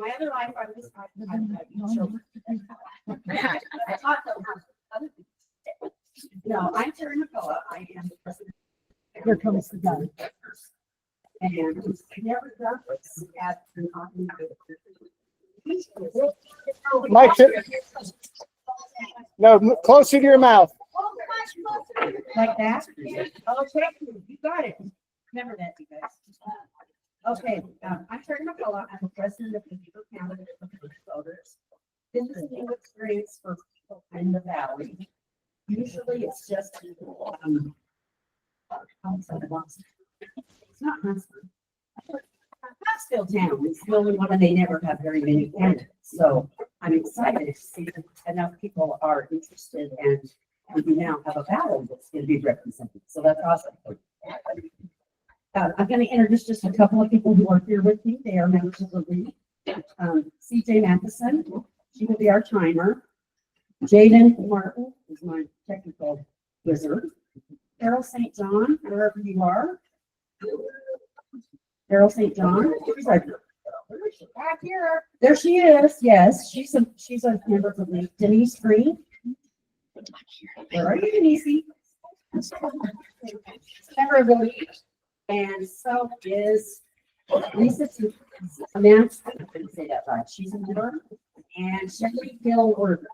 my other life, I was children. I taught them how other people. No, I'm Terry McCullough. I am the president. Here comes the gun. And never done this at an Ogden. Mike, no, closer to your mouth. Like that? Oh, thank you. You got it. Remember that, you guys. Okay, I'm Terry McCullough. I'm the president of the Beaver County Voters. This is a new experience for people in the valley. Usually it's just it's not Huntsville. Huntsville town is the only one and they never have very many candidates. So I'm excited to see that enough people are interested and we now have a valley that's going to be represented. So that's awesome. I'm going to introduce just a couple of people who are here with me. They are members of the league. CJ Matheson, she will be our timer. Jaden Martin is my technical wizard. Carol St. John, wherever you are. Carol St. John. She's like, back here. There she is. Yes, she's a member of the league. Denise Green. Where are you, Denise? Member of the league. And so is Lisa Samantha. I couldn't say that right. She's a member. And Shelly Gilbert.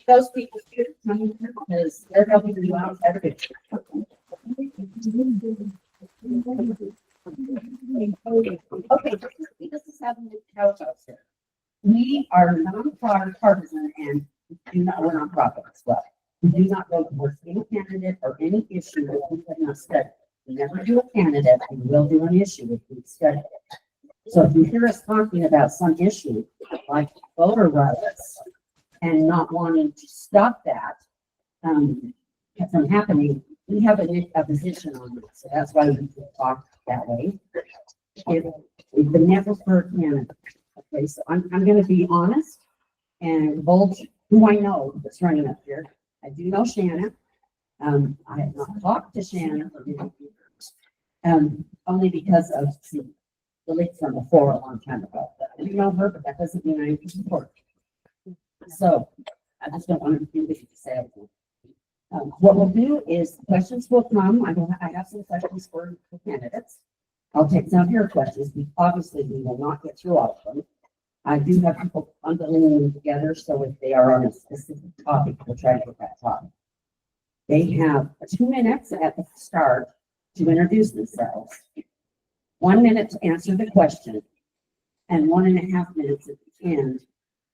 Those people here coming here because they're helping you out every day. Okay, this is how it goes here. We are non-partisan and we're non-profit as well. We do not vote for any candidate or any issue that we have not studied. We never do a candidate, we will do an issue if we study it. So if you hear us talking about some issue like voter rights and not wanting to stop that from happening, we have a position on it. So that's why we talk that way. We've been never for a candidate. Okay, so I'm going to be honest and bold who I know that's running up here. I do know Shannon. I have not talked to Shannon for many years, only because of the leak from before a long time ago. I do know her, but that doesn't mean I support her. So I just don't want to do what you say. What we'll do is questions will come. I have some questions for candidates. I'll take some of your questions. Obviously, we will not get through all of them. I do have people bundling them together, so if they are on a specific topic, we'll try to get that topic. They have 2 minutes at the start to introduce themselves, 1 minute to answer the question, and 1.5 minutes at the end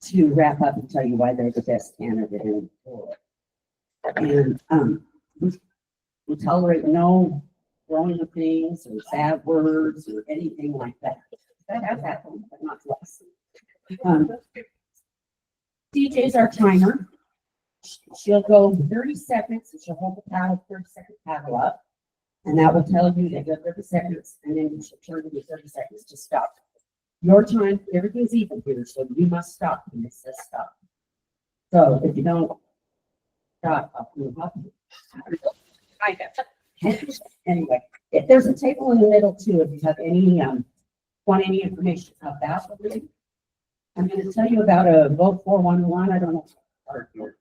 to wrap up and tell you why they're the best candidate in the world. And we tolerate no throwing of things or bad words or anything like that. That has happened, but not to us. DJ's our timer. She'll go 30 seconds and she'll hold the paddle, 30-second paddle up. And that will tell you that you have 30 seconds, and then she'll turn to you 30 seconds to stop. Your time, everything's even here, so you must stop when it says stop. So if you don't stop, I'll move up. Anyway, if there's a table in the middle too, if you have any want any information about the league, I'm going to tell you about a vote 411. I don't know if it's here.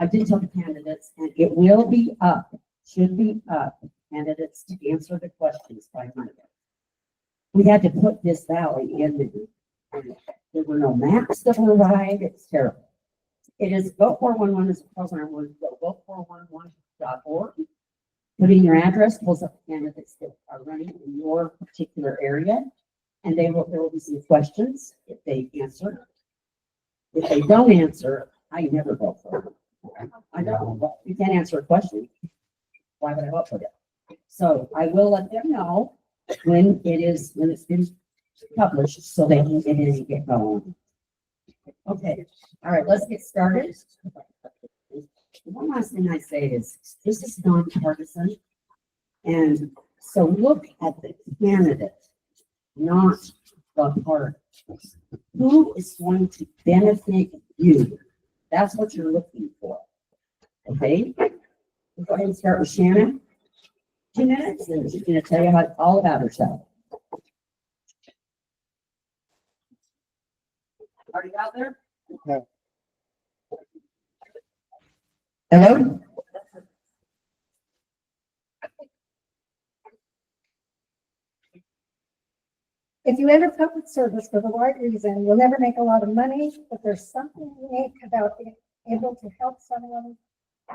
I did tell the candidates, and it will be up, should be up, candidates to answer the questions by Monday. We had to put this valley in there. There were no maps that were right. It's terrible. It is Vote 411 is a program where you go vote411.org. Put in your address, pulls up the candidates that are running in your particular area, and there will be some questions if they answer. If they don't answer, I never vote for them. I know you can't answer a question. Why would I vote for them? So I will let them know when it's been published so they can get in and get going. Okay, all right, let's get started. One last thing I say is this is nonpartisan, and so look at the candidate, not the party. Who is going to benefit you? That's what you're looking for. Okay, we'll go ahead and start with Shannon. 2 minutes, and she's going to tell you all about herself. Are you out there? No. Hello? If you enter public service for the right reason, you'll never make a lot of money, but there's something unique about being able to help someone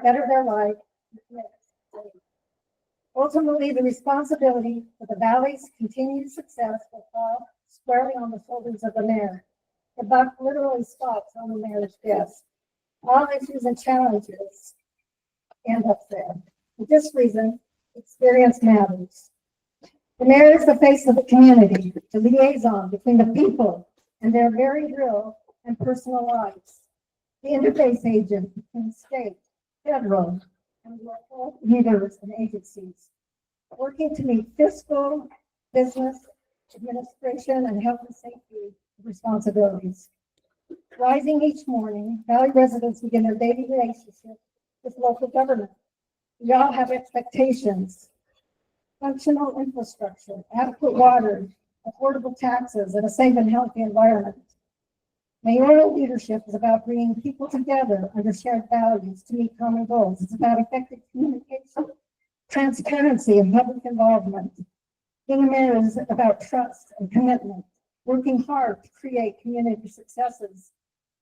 better their life. Ultimately, the responsibility for the Valley's continued success will fall squarely on the shoulders of the mayor. The buck literally stops on the mayor's desk. All issues and challenges end up there. For this reason, experience matters. The mayor is the face of the community, the liaison between the people and their very real and personal lives, the interface agent between state, federal, and local leaders and agencies, working to meet fiscal, business, administration, and health and safety responsibilities. Rising each morning, Valley residents begin their daily relationship with local government. We all have expectations. Functional infrastructure, adequate water, affordable taxes, and a safe and healthy environment. Mayoral leadership is about bringing people together under shared values to meet common goals. It's about effective communication, transparency, and public involvement. Being a mayor is about trust and commitment, working hard to create community successes,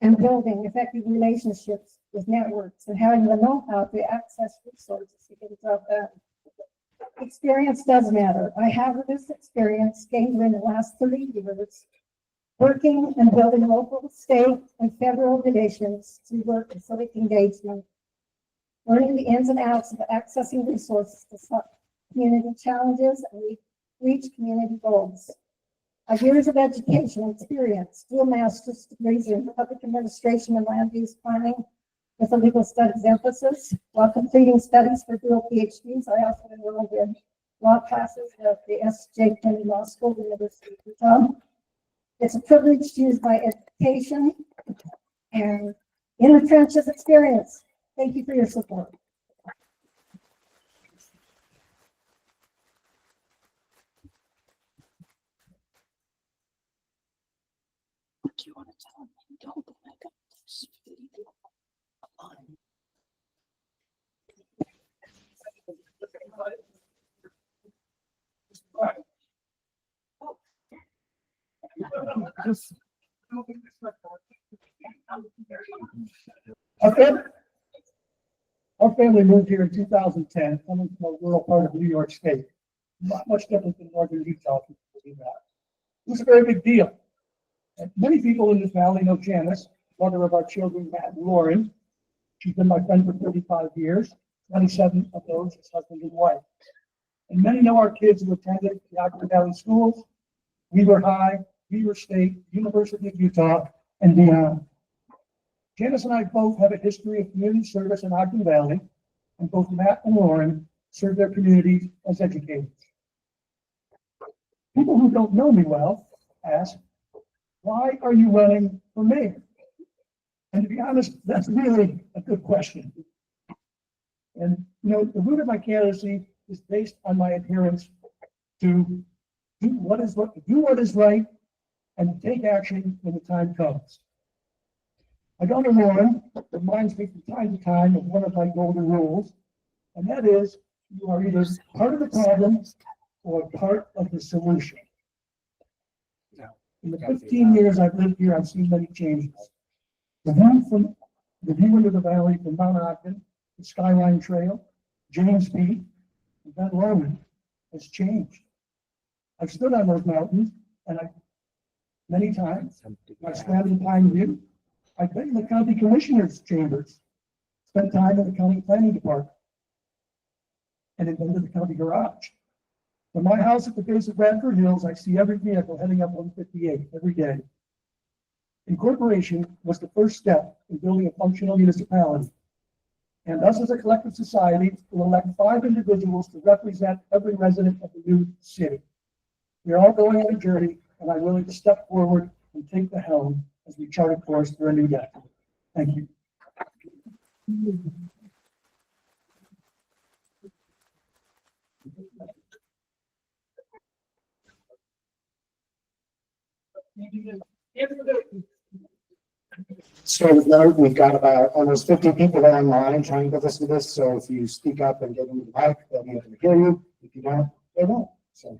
and building effective relationships with networks, and having the know-how to access resources to get the job done. Experience does matter. I have this experience gained during the last 30 years, working and building local, state, and federal relations through work and civic engagement, learning the ins and outs of accessing resources to solve community challenges and reach community goals. I have years of education experience, dual master's degrees in public administration and land use planning with a legal studies emphasis. While completing studies for dual PhDs, I also enrolled in law classes at the S.J. Kennedy Law School, University of Utah. It's a privilege to use my education and in the trenches experience. Thank you for your support. Do you want to tell them? Don't. I got this video on. Our family moved here in 2010, coming from a rural part of New York State. Not much different than northern Utah. It was a very big deal. And many people in this valley know Janice, mother of our children, Matt and Lauren. She's been my friend for 35 years, 27 of those as husband and wife. And many know our kids who attended the Ogden Valley schools, Weaver High, Weaver State, University of Utah, and beyond. Janice and I both have a history of community service in Ogden Valley, and both Matt and Lauren serve their communities as educators. People who don't know me well ask, why are you running for mayor? And to be honest, that's really a good question. And the root of my candidacy is based on my adherence to do what is right and take action when the time comes. My daughter Lauren reminds me from time to time of one of my golden rules, and that is you are either part of the problem or part of the solution. In the 15 years I've lived here, I've seen many changes. The view into the valley from Mount Ogden, the Skyline Trail, James Peak, and Ben Lomond has changed. I've stood on those mountains, and many times I've stood in Pine View. I've been in the county commissioners' chambers, spent time in the county planning department, and have been to the county garage. From my house at the base of Bradford Hills, I see every vehicle heading up 158 every day. Incorporation was the first step in building a functional municipality. And us as a collective society will elect 5 individuals to represent every resident of the new city. We're all going on a journey, and I'm willing to step forward and take the helm as we chart a course for a new decade. Thank you. Started note, we've got about almost 50 people online trying to listen to this, so if you speak up and get into the mic, they'll be able to hear you. If you don't, they won't. So.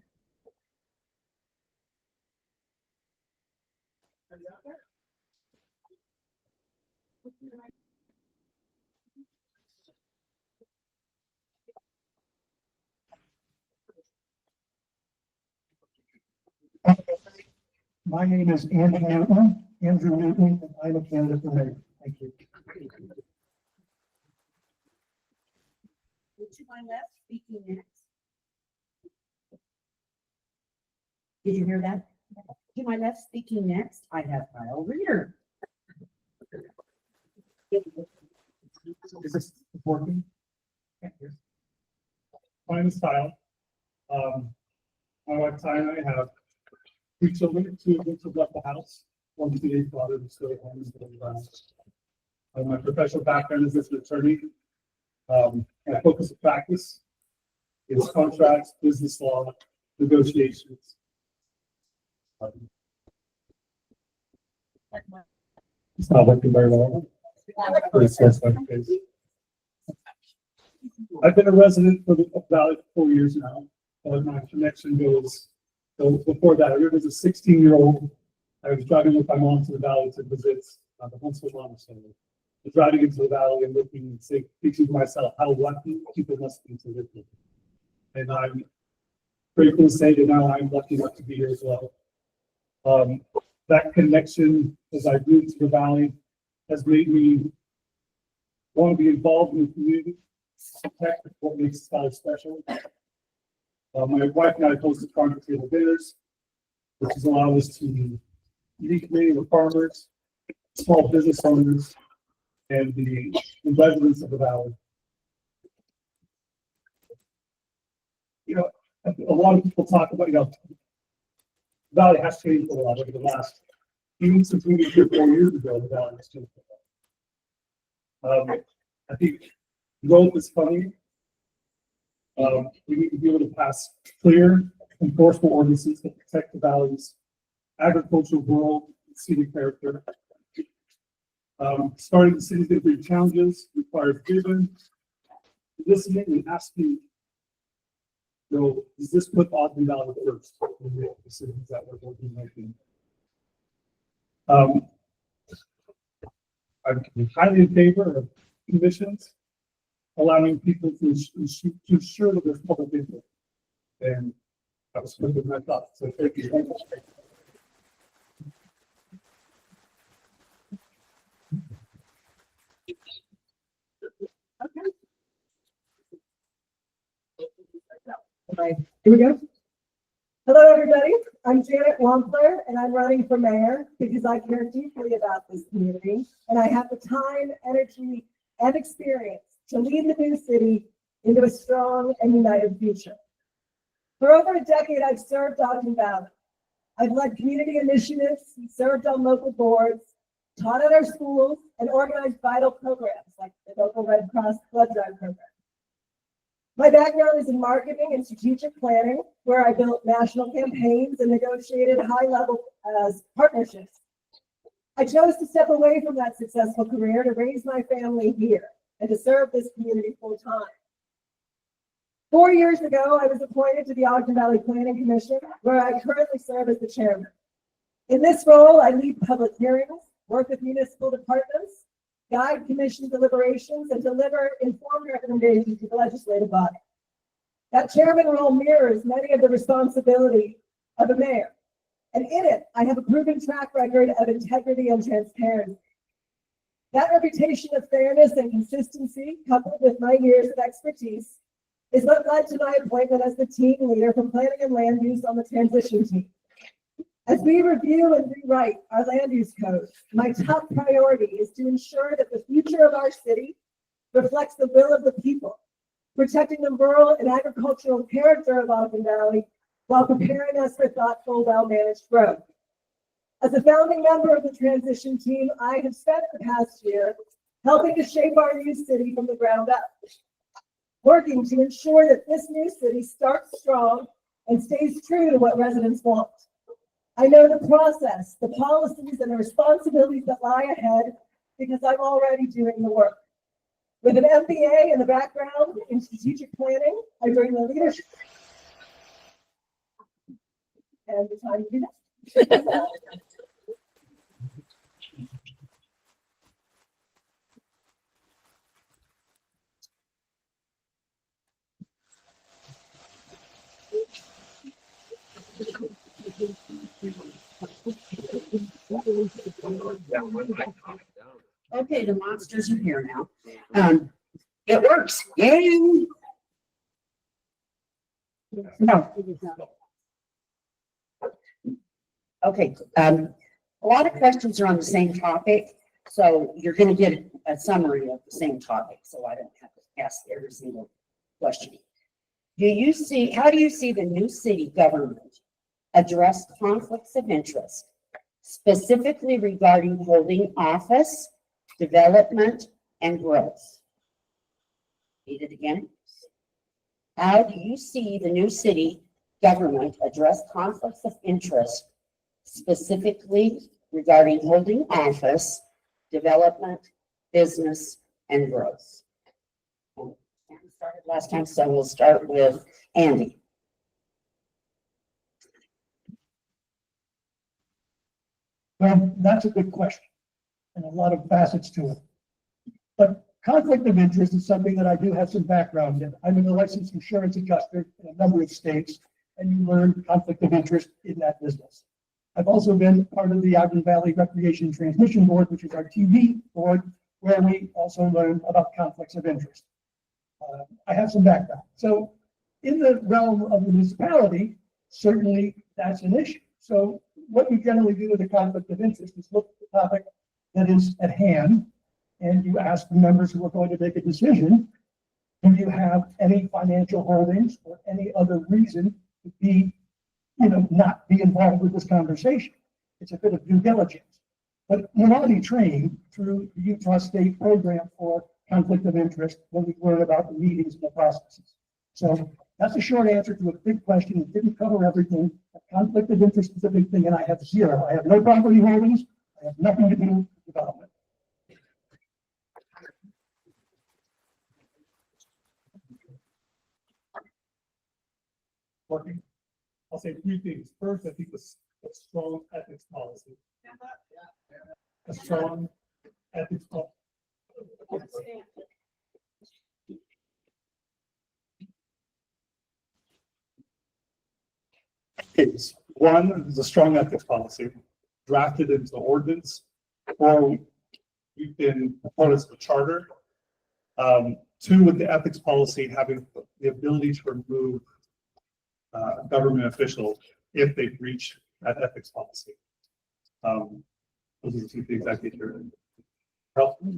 My name is Andrew Newton, and I'm a candidate for mayor. Thank you. To my left, speaking next. Did you hear that? To my left, speaking next, I have Kyle Reader. Is this working? My name is Kyle. My wife Ty and I have 3 children, 2 of which have left the house. 1 teenage daughter who's still at home. My professional background is as an attorney. My focus of practice is contracts, business law, negotiations. It's not working very well. I've been a resident for the Valley for 4 years now. My connection goes, so before that, I remember as a 16-year-old, I was driving with my mom to the Valley to visit the Huntsville Monastery. I was driving into the Valley and looking and thinking to myself how lucky people must be to live here. And I'm grateful to say that now I'm lucky enough to be here as well. That connection as I moved to the Valley has made me want to be involved in the community, protect what makes this Valley special. My wife and I hosted farm to table dinners, which has allowed us to meet many of the farmers, small business owners, and the residents of the Valley. You know, a lot of people talk about, the Valley has changed a lot over the last, even since we moved here 4 years ago, the Valley has changed a lot. I think growth is funny. We need to be able to pass clear, enforceable ordinances that protect the Valley's agricultural, rural, and scenic character. Starting the city's going to be challenges requires vision, listening, and asking. Does this put Ogden Valley first in the decisions that we're going to be making? I'm highly in favor of commissions, allowing people to ensure that there's public input. And that was one of my thoughts. So thank you. Right, here we go. Hello, everybody. I'm Janet Wampler, and I'm running for mayor because I care deeply about this community, and I have the time, energy, and experience to lead the new city into a strong and united future. For over a decade, I've served Ogden Valley. I've led community initiatives, served on local boards, taught at our schools, and organized vital programs like the local Red Cross blood drive program. My background is in marketing and strategic planning, where I built national campaigns and negotiated high-level partnerships. I chose to step away from that successful career to raise my family here and to serve this community full-time. 4 years ago, I was appointed to the Ogden Valley Planning Commission, where I currently serve as the chairman. In this role, I lead public hearings, work with municipal departments, guide commission deliberations, and deliver informed recommendations to the legislative body. That chairman role mirrors many of the responsibilities of a mayor, and in it, I have a proven track record of integrity and transparency. That reputation of fairness and consistency, coupled with my years of expertise, is what led to my appointment as the team leader for planning and land use on the transition team. As we review and rewrite our land use code, my top priority is to ensure that the future of our city reflects the will of the people, protecting the rural and agricultural character of Ogden Valley while preparing us for thoughtful, well-managed growth. As a founding member of the transition team, I have spent the past year helping to shape our new city from the ground up, working to ensure that this new city starts strong and stays true to what residents want. I know the process, the policies, and the responsibilities that lie ahead because I'm already doing the work. With an MBA in the background in strategic planning, I bring the leadership and the time to do that. Okay, the monsters are here now. It works. Yay! No. Okay, a lot of questions are on the same topic, so you're gonna get a summary of the same topic, so I don't have to ask every single question. How do you see the new city government address conflicts of interest, specifically regarding holding office, development, and growth? Read it again. How do you see the new city government address conflicts of interest, specifically regarding holding office, development, business, and growth? We started last time, so we'll start with Andy. Well, that's a good question, and a lot of facets to it. But conflict of interest is something that I do have some background in. I'm a licensed insurance adjuster in a number of states, and you learn conflict of interest in that business. I've also been part of the Ogden Valley Recreation Transmission Board, which is our TV board, where we also learn about conflicts of interest. I have some background. So in the realm of the municipality, certainly that's an issue. So what you generally do with a conflict of interest is look at the topic that is at hand, and you ask the members who are going to make a decision, do you have any financial holdings or any other reason to be, not be involved with this conversation? It's a bit of due diligence. But you're already trained through the Utah State program for conflict of interest when we learn about the meetings and the processes. So that's a short answer to a big question. It didn't cover everything. Conflict of interest is a big thing, and I have zero. I have no property holdings. I have nothing to do with development. Working. I'll say three things. First, I think a strong ethics policy. A strong ethics policy. Is one is a strong ethics policy drafted into the ordinance, or we've been proponents of a charter. Two, with the ethics policy having the ability to remove government officials if they breach that ethics policy. Those are the two things I think are helpful.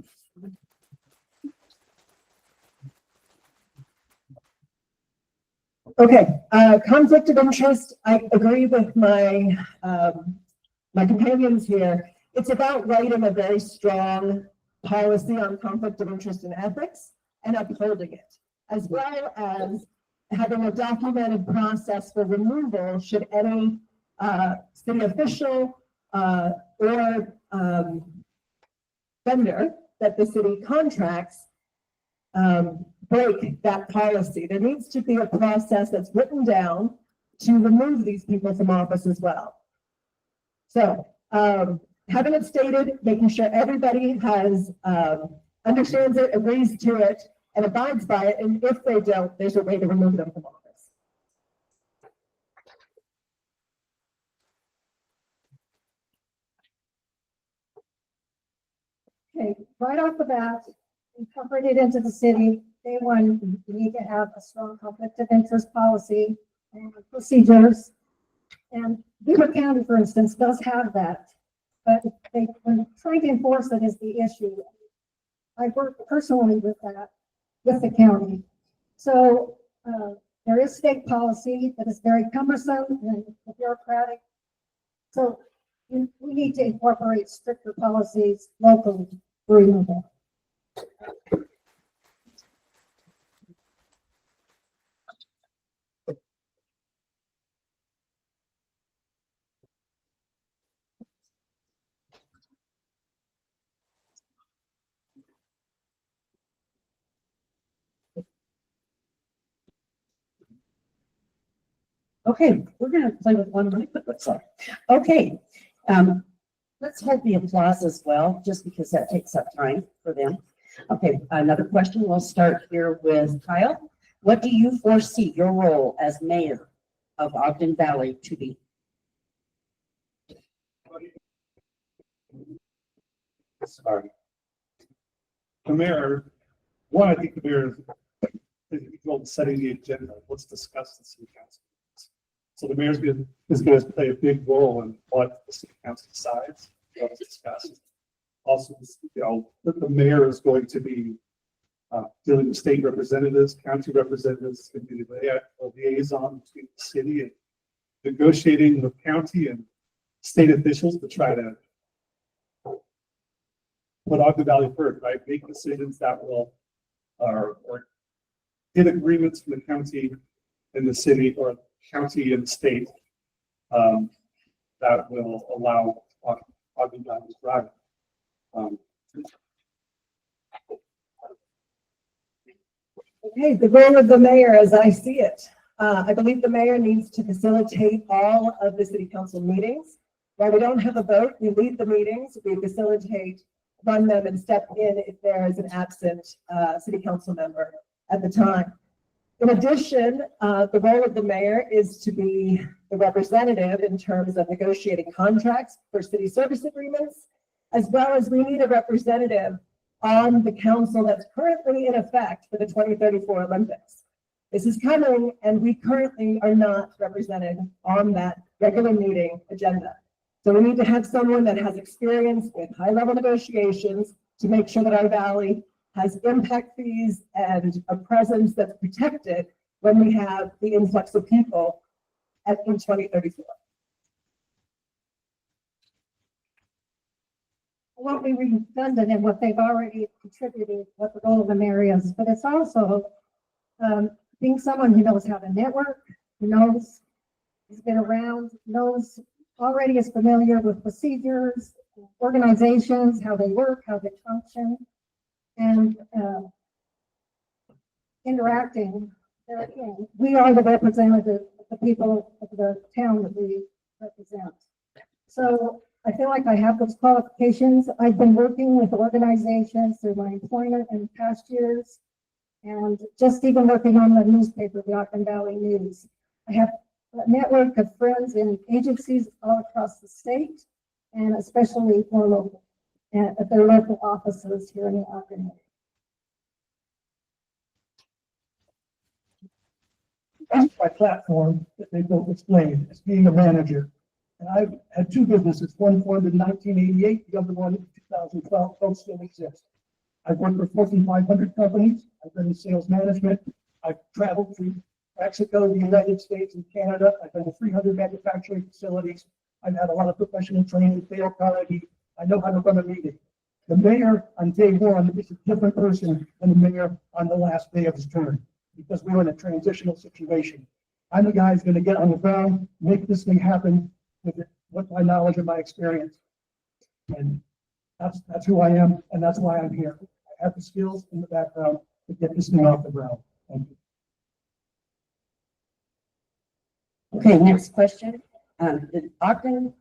Okay, conflict of interest. I agree with my my companions here. It's about writing a very strong policy on conflict of interest and ethics and upholding it, as well as having a documented process for removal should any city official or vendor that the city contracts break that policy. There needs to be a process that's written down to remove these people from office as well. So having it stated, making sure everybody has understands it, agrees to it, and abides by it. And if they don't, there's a way to remove them from office. Okay, right off the bat, incorporated into the city. Day one, we need to have a strong conflict of interest policy and procedures. And Beaver County, for instance, does have that, but when trying to enforce it is the issue. I work personally with that, with the county. So there is state policy that is very cumbersome and bureaucratic. So we need to incorporate stricter policies locally for removal. Okay, we're gonna play with one mic, but sorry. Okay, let's hold the applause as well, just because that takes up time for them. Okay, another question. We'll start here with Kyle. What do you foresee your role as mayor of Ogden Valley to be? Sorry. The mayor, one, I think the mayor is involved in setting the agenda. Let's discuss the city council. So the mayor's is going to play a big role in what the city council decides, what's discussed. Also, the mayor is going to be dealing with state representatives, county representatives, and be the liaison between the city and negotiating with county and state officials to try to put Ogden Valley first, right? Make decisions that will, or get agreements from the county and the city, or county and state, that will allow Ogden Valley to thrive. Okay, the role of the mayor, as I see it, I believe the mayor needs to facilitate all of the city council meetings. While we don't have a vote, we lead the meetings, we facilitate, run them, and step in if there is an absent city council member at the time. In addition, the role of the mayor is to be the representative in terms of negotiating contracts for city service agreements, as well as we need a representative on the council that's currently in effect for the 2034 Olympics. This is coming, and we currently are not represented on that regular meeting agenda. So we need to have someone that has experience with high-level negotiations to make sure that our valley has impact fees and a presence that's protected when we have the influx of people in 2034. I won't be redundant in what they've already contributed, what the role of the mayor is, but it's also being someone who knows how to network, who knows, has been around, knows, already is familiar with procedures, organizations, how they work, how they function, and interacting. We are the representative of the people of the town that we represent. So I feel like I have those qualifications. I've been working with organizations through my employment in past years, and just even working on the newspaper, the Ogden Valley News. I have a network of friends in agencies all across the state, and especially more local, at their local offices here in the Ogden area. My platform that they both explained as being a manager. And I've had two businesses, one formed in 1988, the other one in 2012, both still exist. I've worked for Fortune 500 companies. I've been in sales management. I've traveled through Mexico, the United States, and Canada. I've been to 300 manufacturing facilities. I've had a lot of professional training, Dale Carnegie. I know how to run a meeting. The mayor on day one is a different person than the mayor on the last day of his term, because we're in a transitional situation. I'm the guy who's going to get on the ground, make this thing happen with my knowledge and my experience. And that's who I am, and that's why I'm here. I have the skills and the background to get this thing off the ground. Thank you. Okay, next question. The Ogden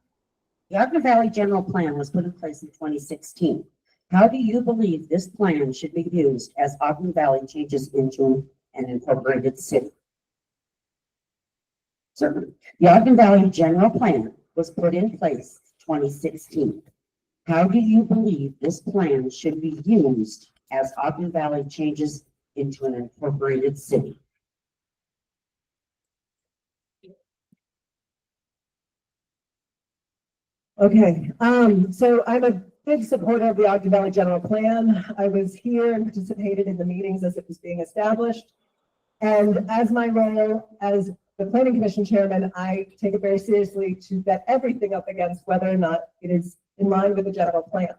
Valley General Plan was put in place in 2016. How do you believe this plan should be used as Ogden Valley changes into an incorporated city? Certainly. The Ogden Valley General Plan was put in place 2016. How do you believe this plan should be used as Ogden Valley changes into an incorporated city? Okay, so I'm a big supporter of the Ogden Valley General Plan. I was here and participated in the meetings as it was being established. And as my role as the Planning Commission Chairman, I take it very seriously to vet everything up against whether or not it is in line with the general plan.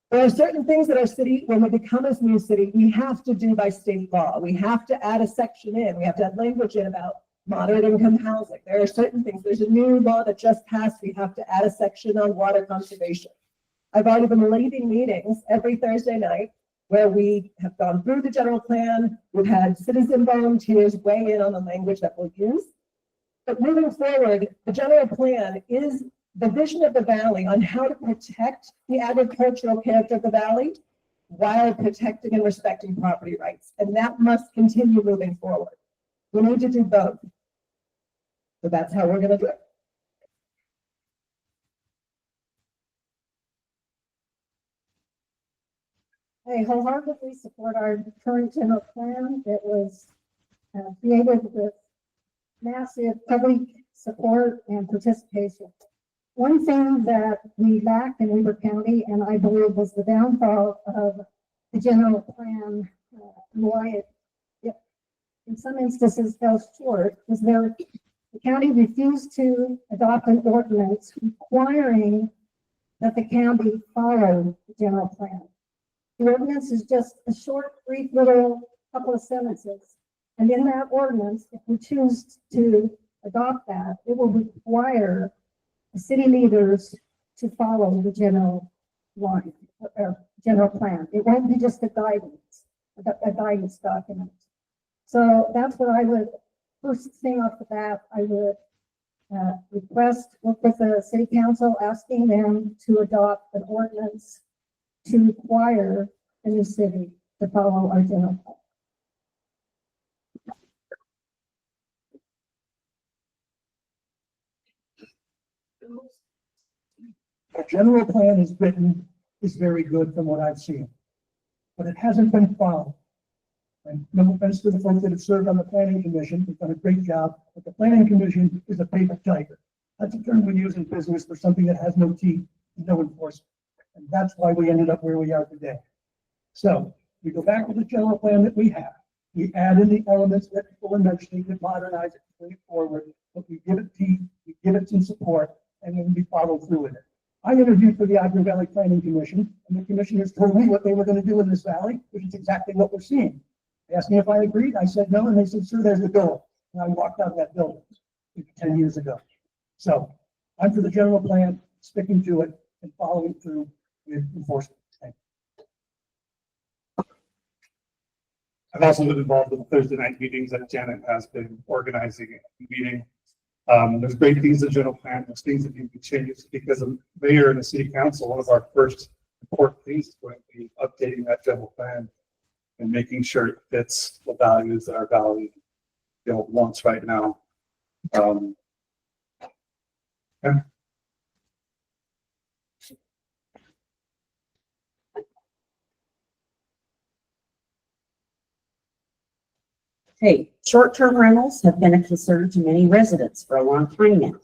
There are certain things that our city, when we become a new city, we have to do by state law. We have to add a section in. We have to add language in about moderate income housing. There are certain things. There's a new law that just passed. We have to add a section on water conservation. I've already been leading meetings every Thursday night where we have gone through the general plan. We've had citizen volunteers weigh in on the language that we'll use. But moving forward, the general plan is the vision of the valley on how to protect the agricultural character of the valley while protecting and respecting property rights. And that must continue moving forward. We need to do both. So that's how we're going to do it. I wholeheartedly support our current general plan. It was created with massive public support and participation. One thing that we lacked in Weber County, and I believe was the downfall of the general plan, why it in some instances fell short, is the county refused to adopt an ordinance requiring that the county follow the general plan. The ordinance is just a short, brief little couple of sentences. And in that ordinance, if we choose to adopt that, it will require the city leaders to follow the general line or general plan. It won't be just a guidance document. So that's what I would, first thing off the bat, I would work with the city council, asking them to adopt an ordinance to require the new city to follow our general plan. The general plan is written, is very good from what I've seen, but it hasn't been followed. And no offense to the folks that have served on the planning commission, they've done a great job, but the planning commission is a paper tiger. That's a term we use in business for something that has no teeth and no enforcement. And that's why we ended up where we are today. So we go back to the general plan that we have. We add in the elements that people are mentioning to modernize it, bring it forward, but we give it teeth, we give it some support, and then we follow through with it. I interviewed for the Ogden Valley Planning Commission, and the commissioners told me what they were going to do in this valley, which is exactly what we're seeing. They asked me if I agreed. I said no, and they said, sure, there's the door. And I walked out of that building 10 years ago. So I'm for the general plan, sticking to it, and following through with enforcement. Thank you. I've also been involved in the Thursday night meetings that Janet has been organizing and meeting. There's great things in the general plan. There's things that need to be changed because the mayor and the city council, one of our first important things is going to be updating that general plan and making sure it fits the values that our valley, wants right now. Yeah. Hey, short-term rentals have been a concern to many residents for a long time now.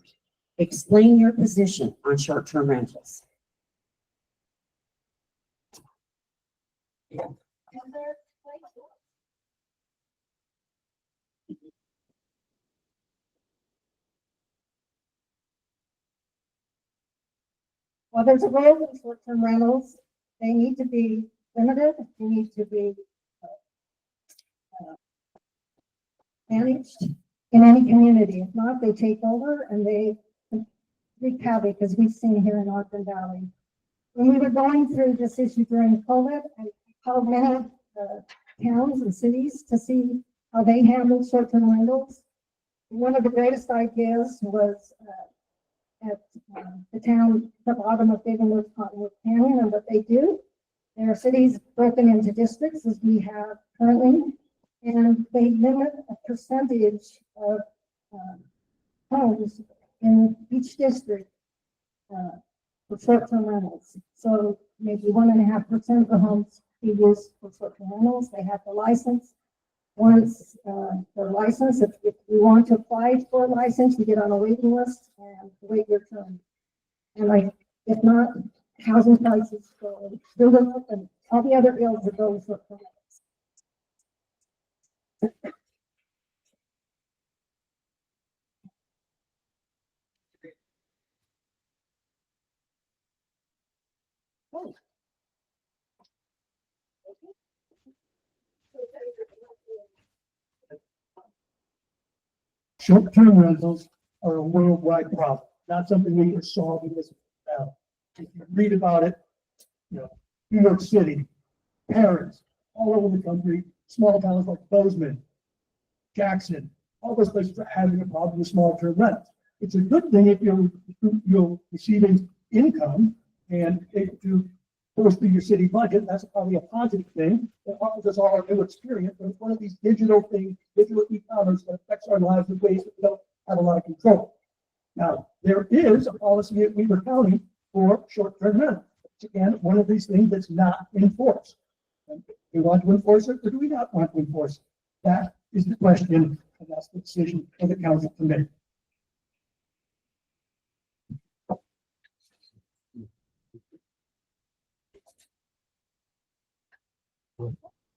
Explain your position on short-term rentals. Well, there's a role in short-term rentals. They need to be limited. They need to be managed in any community. If not, they take over and they wreak havoc, as we've seen here in Ogden Valley. When we were going through this issue during COVID, I called many towns and cities to see how they handled short-term rentals. One of the greatest ideas was at the town at the bottom of David Cottonwood Canyon, and what they do. There are cities broken into districts, as we have currently, and they limit a percentage of homes in each district for short-term rentals. So maybe 1.5% of the homes be used for short-term rentals. They have the license. Once they're licensed, if you want to apply for a license, you get on a waiting list and wait your turn. And like, if not, housing prices go up and all the other ills that go with short-term rentals. Short-term rentals are a worldwide problem, not something we can solve in this valley. If you read about it, New York City, Paris, all over the country, small towns like Bozeman, Jackson, all those places are having a problem with small-term rentals. It's a good thing if you're receiving income and able to force through your city budget. That's probably a positive thing. It offers us all a new experience, but it's one of these digital things, digital e-commerce that affects our lives in ways that we don't have a lot of control. Now, there is a policy at Weaver County for short-term rentals. It's again, one of these things that's not enforced. And do we want to enforce it or do we not want to enforce it? That is the question, and that's the decision for the council to make.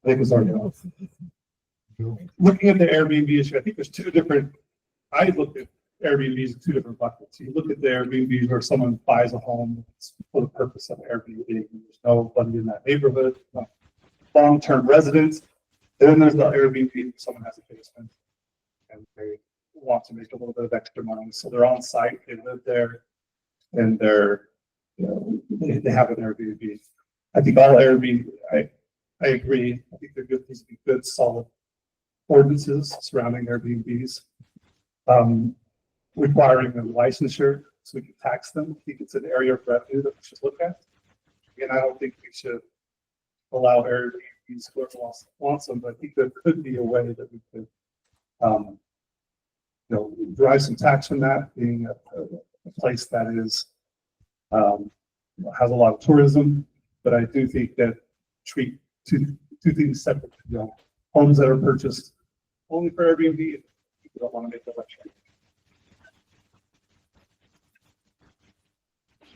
I think it's already off. Looking at the Airbnb issue, I think there's two different, I looked at Airbnbs in two different buckets. You look at the Airbnbs where someone buys a home for the purpose of Airbnb. There's nobody in that neighborhood, long-term residents. Then there's the Airbnb where someone has a basement and they want to make a little bit of extra money. So they're on site, they live there, and they're, they have an Airbnb. I think all Airbnb, I agree. I think they're good, these would be good, solid ordinances surrounding Airbnbs. Requiring a licensure so we can tax them. I think it's an area of revenue that we should look at. And I don't think we should allow Airbnbs whoever wants them, but I think there could be a way that we could, derive some tax from that, being a place that is, has a lot of tourism. But I do think that treat two things separate. Homes that are purchased only for Airbnb, you don't want to make that much.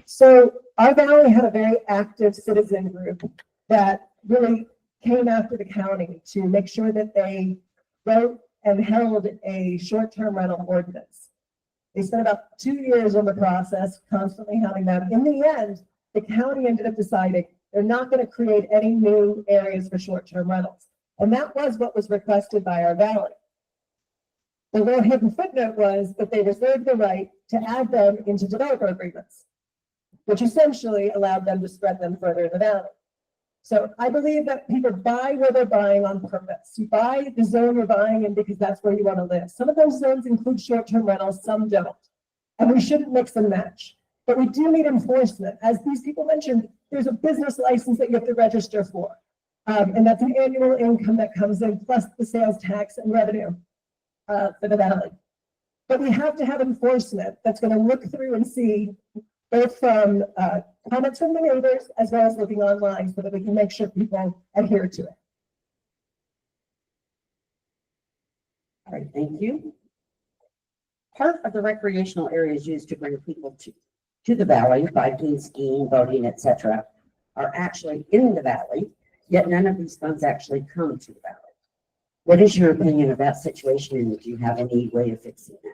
So our valley had a very active citizen group that really came after the county to make sure that they wrote and held a short-term rental ordinance. They spent about 2 years on the process, constantly having that. In the end, the county ended up deciding they're not going to create any new areas for short-term rentals. And that was what was requested by our valley. The little hidden footnote was that they reserved the right to add them into developer agreements, which essentially allowed them to spread them further in the valley. So I believe that people buy where they're buying on purpose. You buy the zone you're buying in because that's where you want to live. Some of those zones include short-term rentals, some don't. And we shouldn't mix and match. But we do need enforcement. As these people mentioned, there's a business license that you have to register for. And that's an annual income that comes in, plus the sales tax and revenue for the valley. But we have to have enforcement that's going to look through and see both from comments from the neighbors as well as looking online so that we can make sure people adhere to it. All right, thank you. Part of the recreational areas used to bring people to the valley, biking, skiing, boating, etc., are actually in the valley, yet none of these funds actually come to the valley. What is your opinion of that situation, and do you have any way of fixing that?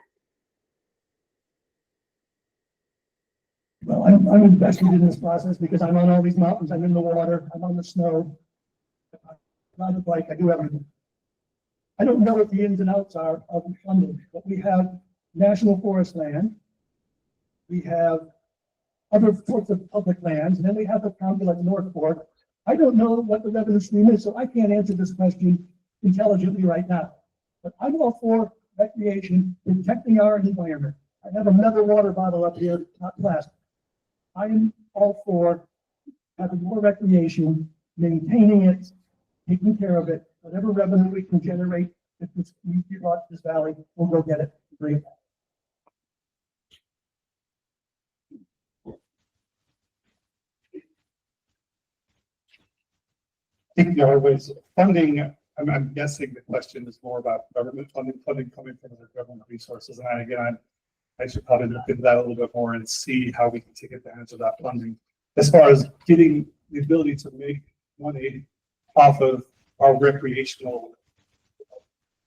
Well, I'm invested in this process because I'm on all these mountains, I'm in the water, I'm on the snow. I ride a bike, I do everything. I don't know what the ins and outs are of the funding, but we have national forest land. We have other sorts of public lands, and then we have the county like North Fork. I don't know what the revenue stream is, so I can't answer this question intelligently right now. But I'm all for recreation, protecting our environment. I have another water bottle up here, not plastic. I am all for having more recreation, maintaining it, taking care of it, whatever revenue we can generate. If it's we brought this valley, we'll go get it. Great. I think there are ways of funding. I'm guessing the question is more about government funding coming from other government resources. And I should probably look into that a little bit more and see how we can take advantage of that funding. As far as getting the ability to make money off of our recreational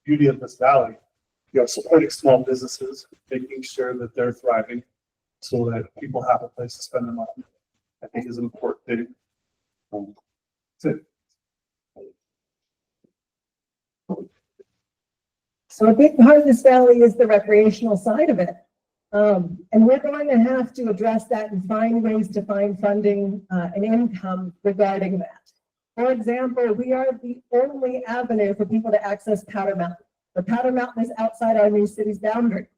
beauty of this valley, supporting small businesses, making sure that they're thriving so that people have a place to spend their money, I think is an important thing. That's it. So a big part of this valley is the recreational side of it. And we're going to have to address that and find ways to find funding and income regarding that. For example, we are the only avenue for people to access Powder Mountain. but Powder Mountain is outside our new city's boundary.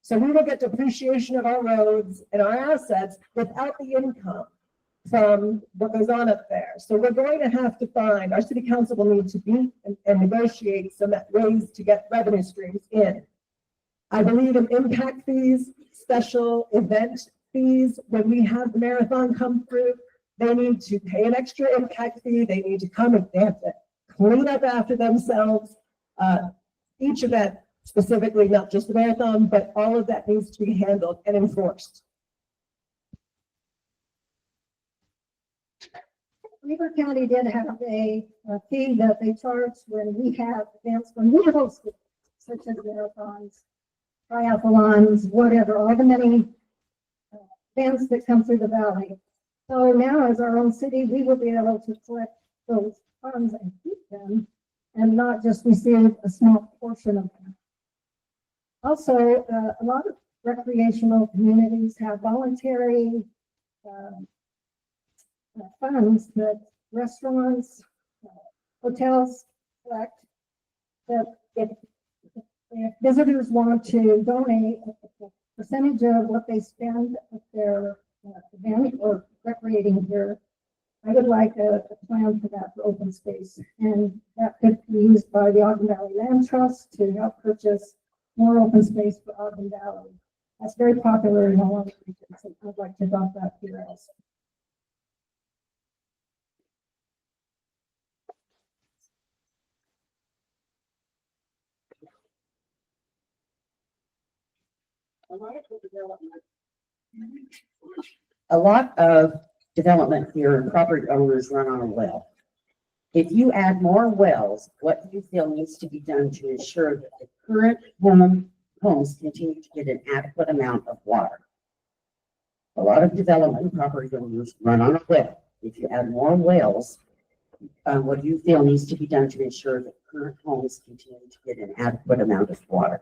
So we will get depreciation of our roads and our assets without the income from what goes on up there. So we're going to have to find, our city council will need to meet and negotiate some ways to get revenue streams in. I believe in impact fees, special event fees. When we have the marathon come through, they need to pay an extra impact fee. They need to come and they have to clean up after themselves. Each event specifically, not just the marathon, but all of that needs to be handled and enforced. Weaver County did have a fee that they charge when we have events, when we host it, such as marathons, triathlons, whatever, all the many events that come through the valley. So now as our own city, we will be able to collect those funds and keep them and not just receive a small portion of them. Also, a lot of recreational communities have voluntary funds that restaurants, hotels collect, that if visitors want to donate a percentage of what they spend at their event or recreating here, I would like a plan for that for open space. And that could be used by the Ogden Valley Land Trust to help purchase more open space for Ogden Valley. That's very popular in a lot of regions, and I'd like to adopt that here also. A lot of development here and property owners run on a well. If you add more wells, what do you feel needs to be done to ensure that the current homes continue to get an adequate amount of water? A lot of development property owners run on a well. If you add more wells, what do you feel needs to be done to ensure that current homes continue to get an adequate amount of water?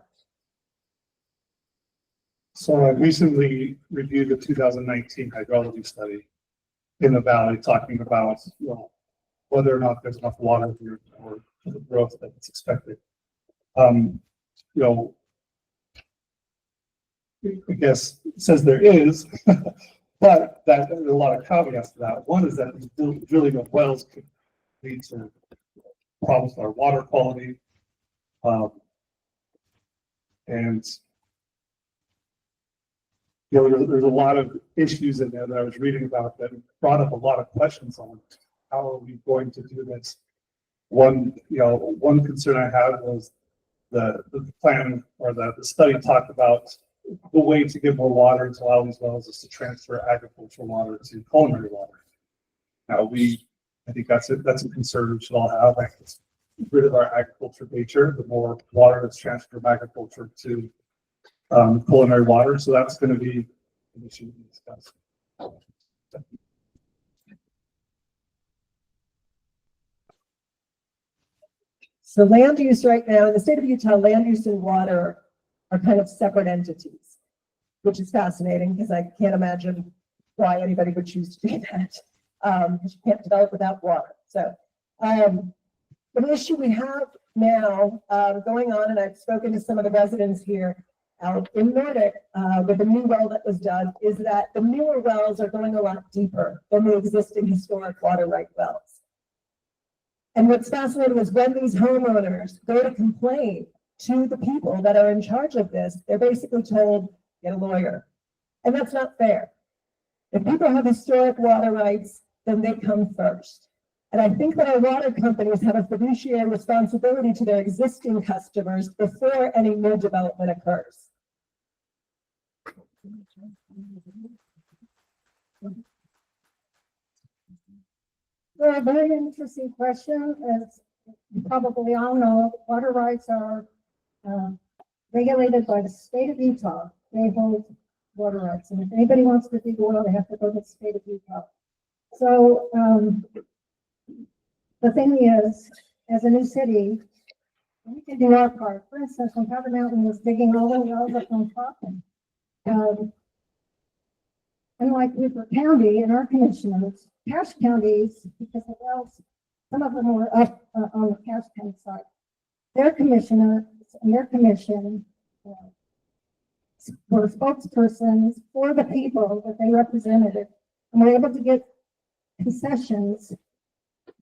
So I recently reviewed the 2019 hydrology study in the valley, talking about, whether or not there's enough water here for the growth that's expected. I guess it says there is, but that there's a lot of caveats to that. One is that drilling of wells could lead to problems with our water quality. And there's a lot of issues in there that I was reading about that brought up a lot of questions on how are we going to do this. One concern I had was the plan or the study talked about the way to get more water into all these wells is to transfer agricultural water to culinary water. Now I think that's a concern we should all have. Like, get rid of our agriculture nature, the more water that's transferred from agriculture to culinary water. So that's going to be an issue to discuss. So land use right now, in the state of Utah, land use and water are kind of separate entities, which is fascinating because I can't imagine why anybody would choose to do that. Because you can't develop without water. So the issue we have now going on, and I've spoken to some of the residents here out in Nordic with a new well that was done, is that the newer wells are going a lot deeper than the existing historic water right wells. And what's fascinating is when these homeowners go to complain to the people that are in charge of this, they're basically told, get a lawyer. And that's not fair. If people have historic water rights, then they come first. And I think that our water companies have a fiduciary responsibility to their existing customers before any new development occurs. A very interesting question. As you probably all know, water rights are regulated by the state of Utah. They hold water rights. And if anybody wants to dig oil, they have to go to the state of Utah. So the thing is, as a new city, we can do our part. For instance, when Powder Mountain was digging all the wells up on Coffin, unlike Weaver County and our commissioners, Cache counties, because the wells, some of them were up on the Cache County side, their commissioners and their commission uh, were spokespersons for the people that they represented, and were able to get concessions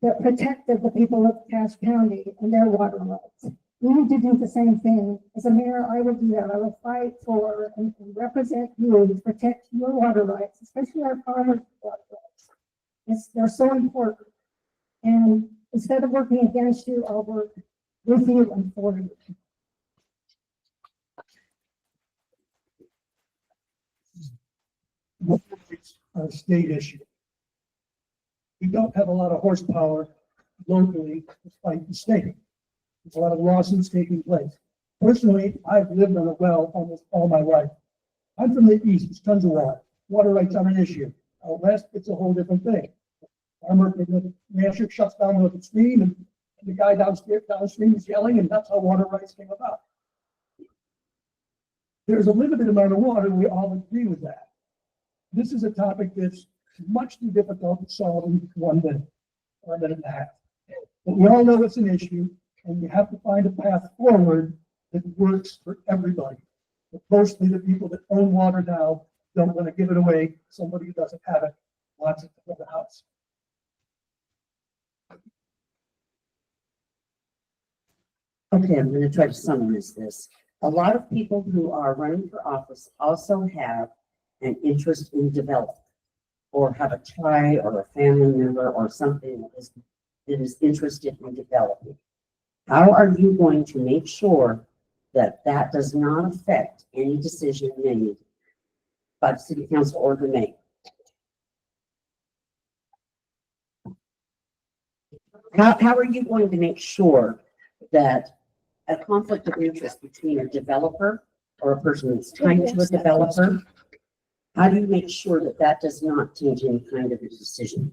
that protected the people of Cache County and their water rights. We need to do the same thing. As a mayor, I will do that. I will fight for and represent you to protect your water rights, especially our farmers' water rights. They're so important. And instead of working against you, I'll work with you and for you. It's a state issue. We don't have a lot of horsepower locally to fight the state. There's a lot of lawsuits taking place. Personally, I've lived on a well almost all my life. I'm from the east, there's tons of water. Water rights aren't an issue. Out west, it's a whole different thing. Farmer, the rancher shuts down the stream and the guy downstream is yelling, and that's how water rights came about. There's a limited amount of water, we all agree with that. This is a topic that's much too difficult to solve in 1 minute or a minute and a half. But we all know it's an issue, and we have to find a path forward that works for everybody. But mostly the people that own water now don't want to give it away. Somebody who doesn't have it wants it for the house. Okay, I'm gonna try to summarize this. A lot of people who are running for office also have an interest in development, or have a tie or a family member or something that is interested in developing. How are you going to make sure that that does not affect any decision made by the city council or the mayor? How are you going to make sure that a conflict of interest between a developer or a person that's tied to a developer, how do you make sure that that does not change any kind of a decision?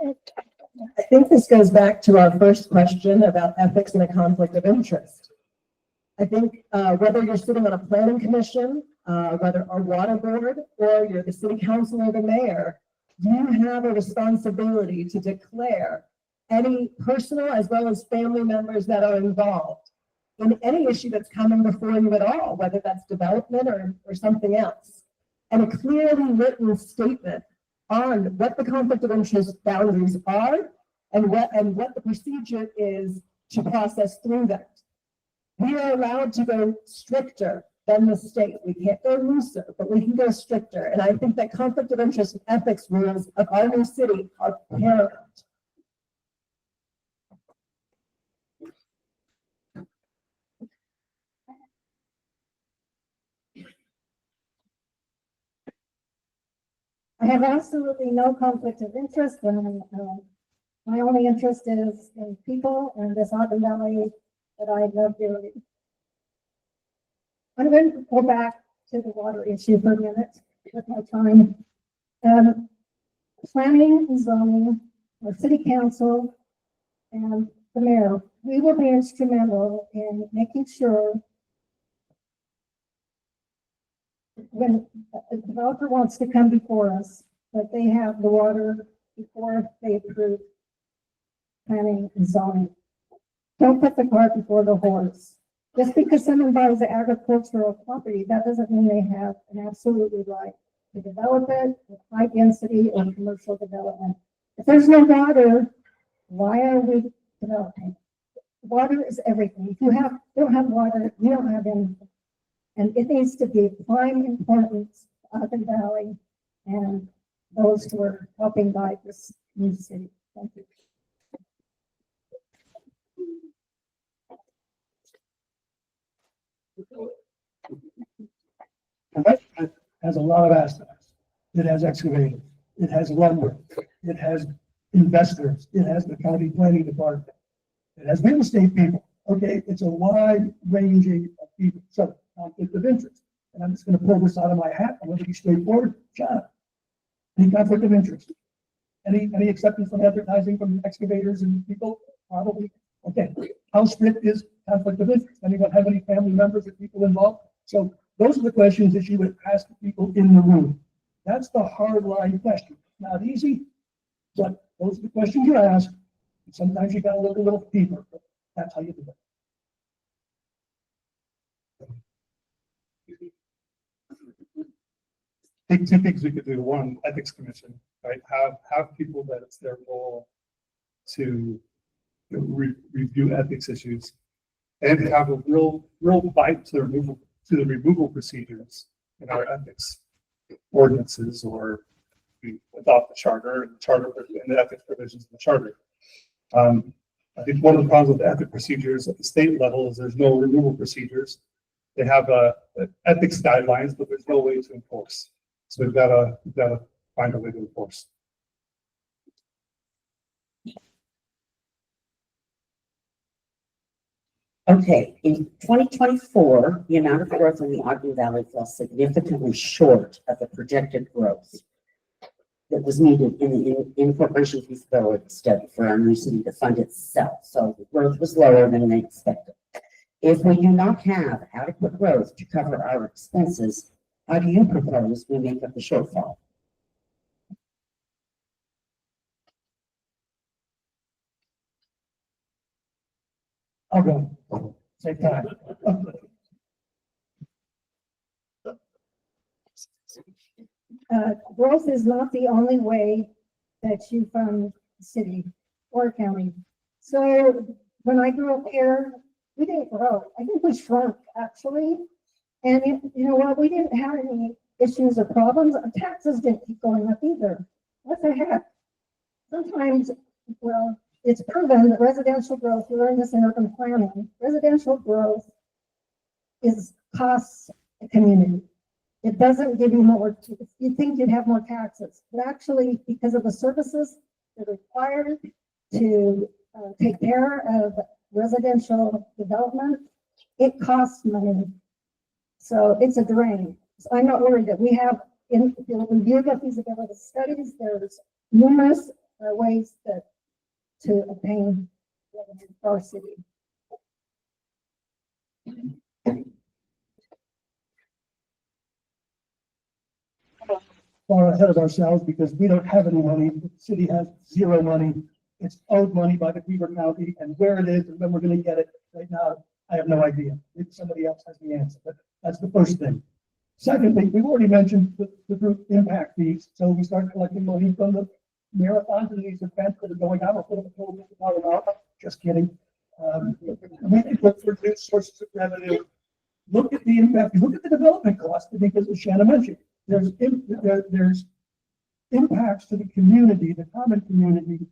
I think this goes back to our first question about ethics and a conflict of interest. I think whether you're sitting on a planning commission, whether a water board, or you're the city council or the mayor, you have a responsibility to declare any personal as well as family members that are involved in any issue that's coming before you at all, whether that's development or something else. And a clearly written statement on what the conflict of interest boundaries are and what the procedure is to process through that. We are allowed to go stricter than the state. We can't go looser, but we can go stricter. And I think that conflict of interest and ethics rules of our new city are paramount. I have absolutely no conflict of interest, and my only interest is in people and this Ogden Valley that I love dearly. I'm going to go back to the water issue for a minute with my time. Planning and zoning, our city council, and the mayor, we will be instrumental in making sure when a developer wants to come before us, that they have the water before they approve planning and zoning. Don't put the cart before the horse. Just because someone buys an agricultural property, that doesn't mean they have an absolutely right to develop it with high density or commercial development. If there's no water, why are we developing? Water is everything. If you don't have water, you don't have anything. And it needs to be prime importance to Ogden Valley and those who are helping guide this new city. Thank you. And that has a lot of aspects. It has excavators, it has lumber, it has investors, it has the county planning department, it has real estate people. Okay, it's a wide ranging of people. So conflict of interest. And I'm just going to pull this out of my hat. I'm going to be straightforward. John, any conflict of interest? Any acceptance from advertising from excavators and people? Probably. Okay. How strict is conflict of interest? Anyone have any family members or people involved? So those are the questions that you would ask the people in the room. That's the hard line question. It's not easy, but those are the questions you ask. And sometimes you got to look a little deeper, but that's how you do it. think two things we could do. One, ethics commission, right? Have people that it's their role to review ethics issues and have a real bite to the removal procedures in our ethics ordinances, or we adopt the charter and the ethics provisions of the charter. I think one of the problems with the ethics procedures at the state level is there's no removal procedures. They have ethics guidelines, but there's no way to enforce. So we've got to find a way to enforce. Okay, in 2024, the amount of growth in the Ogden Valley fell significantly short of the projected growth that was needed in the incorporation feasibility study for our new city to fund itself. So the growth was lower than they expected. If we do not have adequate growth to cover our expenses, how do you propose we make up the shortfall? I'll go. Same time. Growth is not the only way that you fund the city or county. So when I grew up here, we didn't grow. I think we shrunk, actually. And you know what? We didn't have any issues or problems. Our taxes didn't keep going up either. What the heck? Sometimes, well, it's proven that residential growth, we learned this in urban planning, residential growth costs a community. It doesn't give you more, you think you'd have more taxes, but actually, because of the services that are required to take care of residential development, it costs money. So it's a drain. So I'm not worried that we have, in the review of feasibility studies, there's numerous ways to obtain revenue for our city. Far ahead of ourselves because we don't have any money. The city has zero money. It's owed money by the Beaver County, and where it is and when we're going to get it right now, I have no idea. Maybe somebody else has the answer, but that's the first thing. Secondly, we've already mentioned the group impact fees. So we start collecting money from the marathons and these events that are going on. We'll put a total $1,000,000. Just kidding. We can look for new sources of revenue. Look at the impact. Look at the development cost. I think as Shanna mentioned, there's impacts to the community, the common community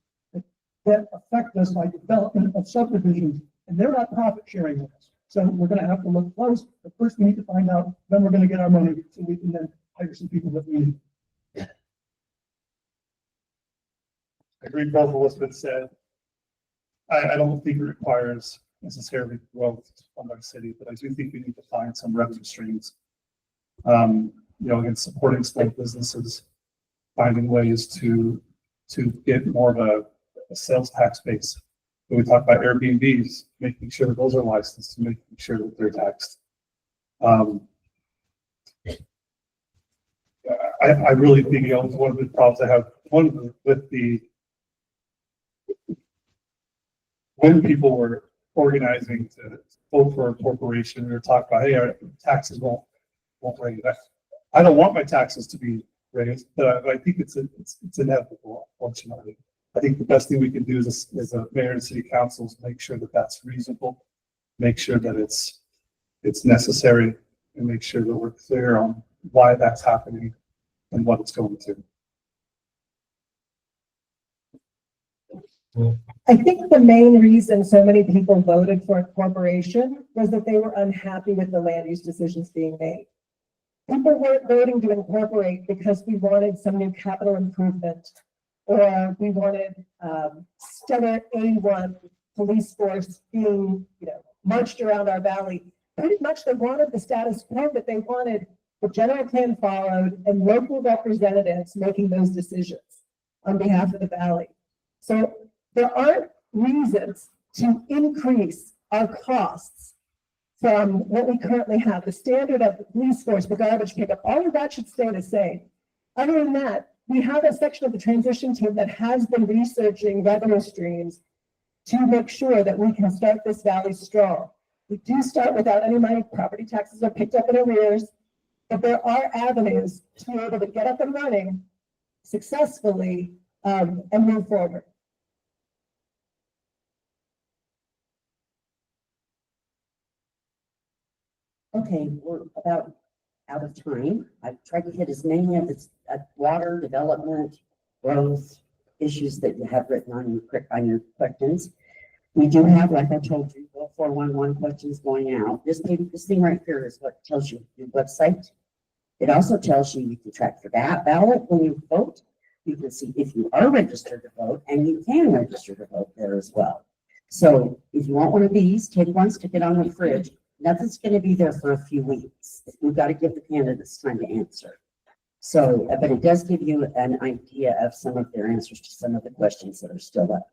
that affect us by development of subdivisions, and they're not profit sharing with us. So we're going to have to look close. But first, we need to find out when we're going to get our money so we can then hire some people that we need. I agree with both of what's been said. I don't think it requires necessarily growth from our city, but I do think we need to find some revenue streams. Again, supporting small businesses, finding ways to get more of a sales tax base. When we talk about Airbnbs, making sure that those are licensed, making sure that they're taxed. I really think one of the problems I have when people were organizing to vote for a corporation or talk about, hey, our taxes won't raise. I don't want my taxes to be raised, but I think it's inevitable, unfortunately. I think the best thing we can do as a mayor and city councils make sure that that's reasonable, make sure that it's necessary, and make sure that we're clear on why that's happening and what it's going to. I think the main reason so many people voted for a corporation was that they were unhappy with the land use decisions being made. People weren't voting to incorporate because we wanted some new capital improvement, or we wanted stellar A1 police force being, marched around our valley. Pretty much they wanted the status quo, but they wanted the general plan followed and local representatives making those decisions on behalf of the valley. So there aren't reasons to increase our costs from what we currently have. The standard of the police force, the garbage pickup, all of that should stay the same. Other than that, we have a section of the transition team that has been researching revenue streams to make sure that we can start this valley strong. We do start without any money. Property taxes are picked up in arrears. but there are avenues to be able to get up and running successfully, and move forward. Okay, we're about out of time. I've tried to hit as many of its water development, growth issues that you have written on your questions. We do have, like I told you, 411 questions going out. This thing right here is what tells you your website. It also tells you can track your ballot when you vote. You can see if you are registered to vote, and you can register to vote there as well. So if you want one of these, take one, stick it on the fridge. Nothing's going to be there for a few weeks. We've got to give the candidates time to answer. So, but it does give you an idea of some of their answers to some of the questions that are still up.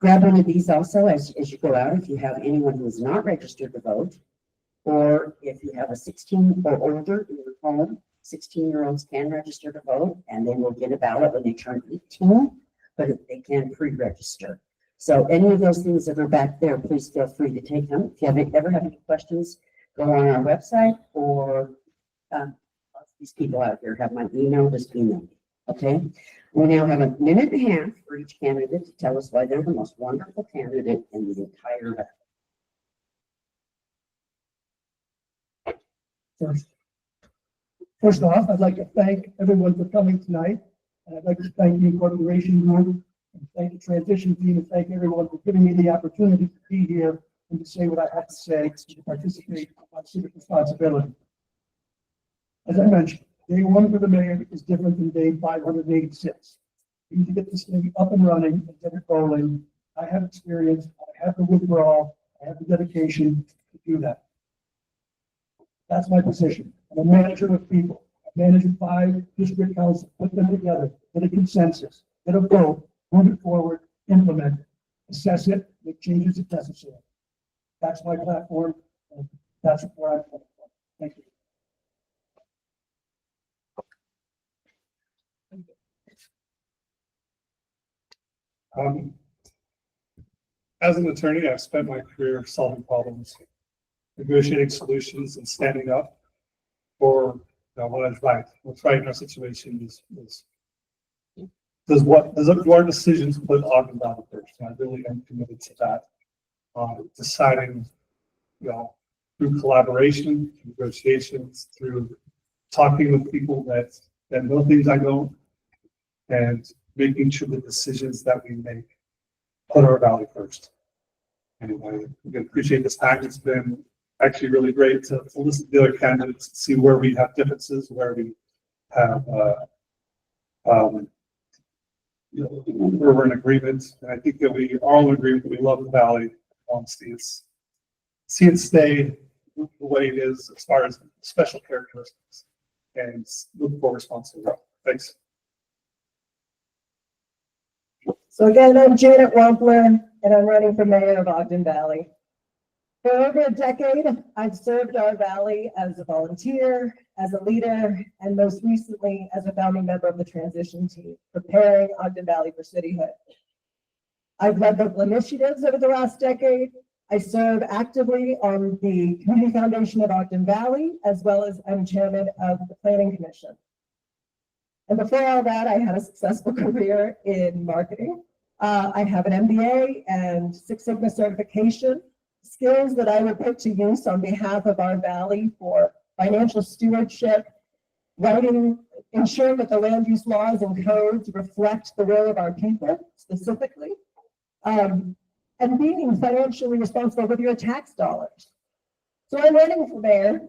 Grab one of these also as you go out if you have anyone who is not registered to vote, or if you have a 16 or older in your home. 16-year-olds can register to vote, and they will get a ballot when they turn 18, but they can pre-register. So any of those things that are back there, please feel free to take them. If you ever have any questions, go on our website, or these people out here have my email, just email me, okay? We now have a minute and a half for each candidate to tell us why they're the most wonderful candidate in the entire valley. First off, I'd like to thank everyone for coming tonight. And I'd like to thank the incorporation group, and thank the transition team, and thank everyone for giving me the opportunity to be here and to say what I have to say, to participate on civic responsibility. As I mentioned, day one for the mayor is different than day 586. We need to get this thing up and running and get it rolling. I have experience, I have the withdrawal, I have the dedication to do that. That's my position. I'm a manager of people. I manage 5 district councils, put them together, get a consensus, get a vote, move it forward, implement it, assess it, make changes if necessary. That's my platform, and that's where I'm coming from. Thank you. As an attorney, I've spent my career solving problems, negotiating solutions, and standing up for what is right. What's right in our situation is do our decisions put Ogden Valley first? And I really am committed to that. Deciding, through collaboration, through negotiations, through talking with people that know things I don't, and making sure the decisions that we make put our valley first. Anyway, we appreciate this time. It's been actually really great to listen to the other candidates, see where we have differences, where we have, where we're in agreement. And I think that we are all in agreement that we love the valley. Want to see it stay the way it is as far as special characteristics, and look for responsible growth. Thanks. So again, I'm Janet Wampler, and I'm running for mayor of Ogden Valley. For over a decade, I've served our valley as a volunteer, as a leader, and most recently as a founding member of the transition team, preparing Ogden Valley for cityhood. I've led local initiatives over the last decade. I serve actively on the Community Foundation of Ogden Valley, as well as I'm chairman of the Planning Commission. And before all that, I had a successful career in marketing. I have an MBA and Six Sigma certification, skills that I would put to use on behalf of our valley for financial stewardship, writing, ensuring that the land use laws and codes reflect the will of our people specifically, and being financially responsible with your tax dollars. So I'm running for mayor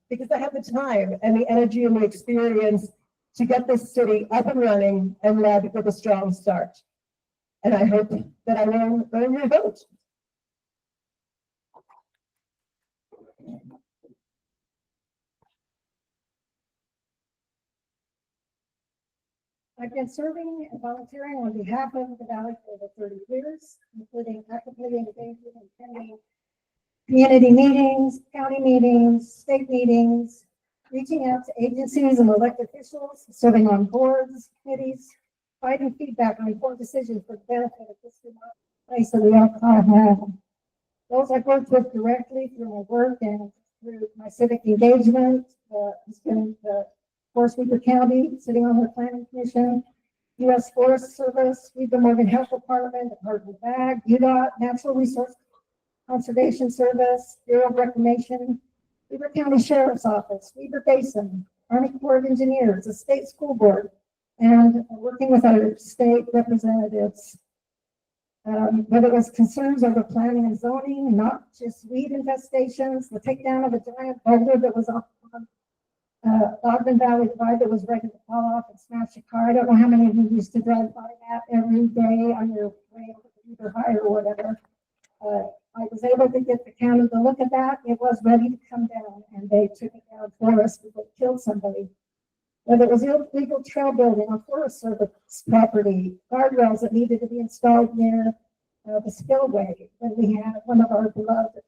because I have the time and the energy and the experience to get this city up and running and led with a strong start. And I hope that I will earn your vote. I've been serving and volunteering on behalf of the valley for over 30 years, including actively engaging in attending community meetings, county meetings, state meetings, reaching out to agencies and elected officials, serving on boards, committees, providing feedback on important decisions for the benefit of this place that we all have. Those I've worked with directly through my work and through my civic engagement, it's been Forest Weaver County, sitting on the planning commission, U.S. Forest Service, Weaver Morgan Health Department, Department of Ag, UDOT, Natural Resource Conservation Service, Bureau of Reclamation, Weaver County Sheriff's Office, Weaver Basin, Army Corps of Engineers, the state school board, and working with our state representatives. Whether it was concerns over planning and zoning, not just weed infestations, the takedown of a giant boulder that was on Ogden Valley Drive that was ready to fall off and smash a car. I don't know how many of you used to drive by that every day on your way over to Weaver High or whatever. I was able to get the county to look at that. It was ready to come down, and they took it down for us because it killed somebody. Whether it was illegal trail building on Forest Service property, guardrails that needed to be installed near the spillway, when we had one of our beloved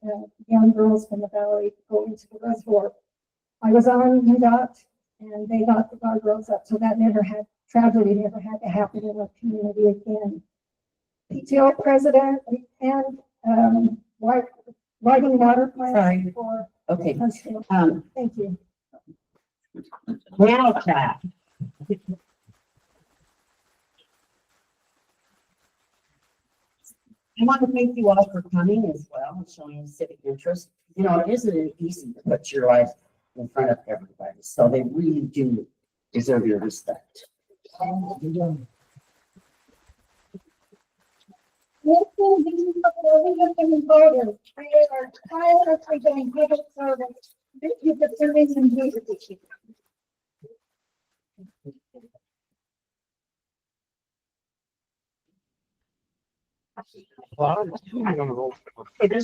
young girls from the valley go into the reservoir. I was on UDOT, and they got the guardrails up, so that tragedy never had to happen in our community again. PTO president and lighting water plants Sorry. for. Okay, Thank you. now chat. I want to thank you all for coming as well and showing civic interest. You know, it isn't easy to put your life in front of everybody, so they really do deserve your respect. Wow. Okay, there's